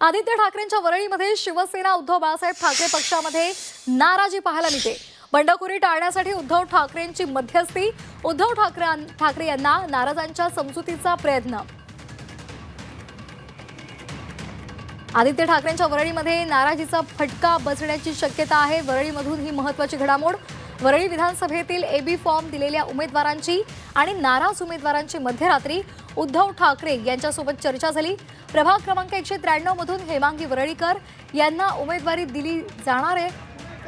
आदित्य ठाकरेंच्या वरळीमध्ये शिवसेना उद्धव बाळासाहेब ठाकरे पक्षामध्ये नाराजी पाहायला मिळते। बंडखोरी टाळण्यासाठी उद्धव ठाकरेंची मध्यस्थी, उद्धव ठाकरे यांना नाराजांच्या समजुतीचा प्रयत्न। आदित्य ठाकरेंच्या वरळीमध्ये नाराजीचा फटका बसण्याची शक्यता आहे। वरळीमधून ही महत्त्वाची घडामोड। वरळी विधानसभेतील एबी फॉर्म दिलेल्या उमेदवारांची आणि नाराज उमेदवारांची मध्यरात्री उद्धव ठाकरे यांच्यासोबत चर्चा झाली। प्रभाग क्रमांक 193 मधून हेमांगी वरळीकर यांना उमेदवारी दिली जाणार आहे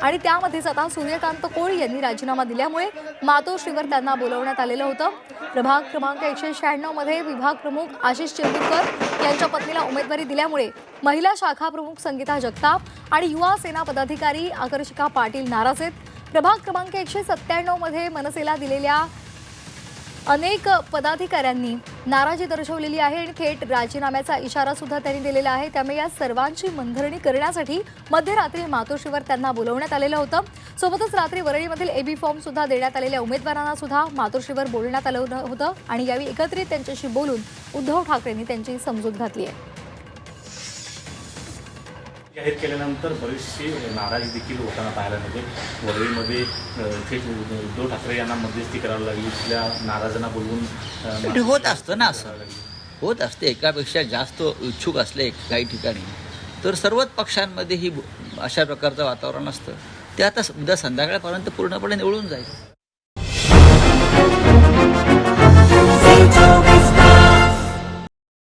आणि त्यामध्येच आता सूर्यकांत कोळी यांनी राजीनामा दिल्यामुळे मातोश्रीवर त्यांना बोलवण्यात आलेलं होतं। प्रभाग क्रमांक 196 मध्ये विभाग प्रमुख आशिष चेंबूरकर यांच्या पत्नीला उमेदवारी दिल्यामुळे महिला शाखा प्रमुख संगीता जगताप आणि युवा सेना पदाधिकारी आकर्षिका पाटील नाराज आहेत। प्रभाग क्रमांक 197 मध्ये मनसेला दिलेल्या अनेक पदाधिकाऱ्यांनी नाराजी दर्शवलेली आहे आणि थेट राजीनाम्याचा इशारा सुद्धा त्यांनी दिलेला आहे। त्यामुळे या सर्वांची मनधरणी करण्यासाठी मध्यरात्री मातोश्रीवर त्यांना बोलवण्यात आलेलं होतं। सोबतच रात्री वरळीमधील एबी फॉर्म सुद्धा देण्यात आलेल्या उमेदवारांना सुद्धा मातोश्रीवर बोलवण्यात आलं होतं आणि यावेळी एकत्रित त्यांच्याशी बोलून उद्धव ठाकरेंनी त्यांची समजूत घातली आहे। जाहीर केल्यानंतर बरीचशी नाराजी देखील होताना पाहायला मिळते। वरळीमध्ये थेट उद्धव ठाकरे यांना मध्यस्थी करावी लागली, इथल्या नाराजांना बोलवून होत असतं ना, असं होत असते। एकापेक्षा जास्त इच्छुक असले काही ठिकाणी तर सर्वच पक्षांमध्ये ही अशा प्रकारचं वातावरण असतं। ते आता उद्या संध्याकाळपर्यंत पूर्णपणे निवळून जाईल।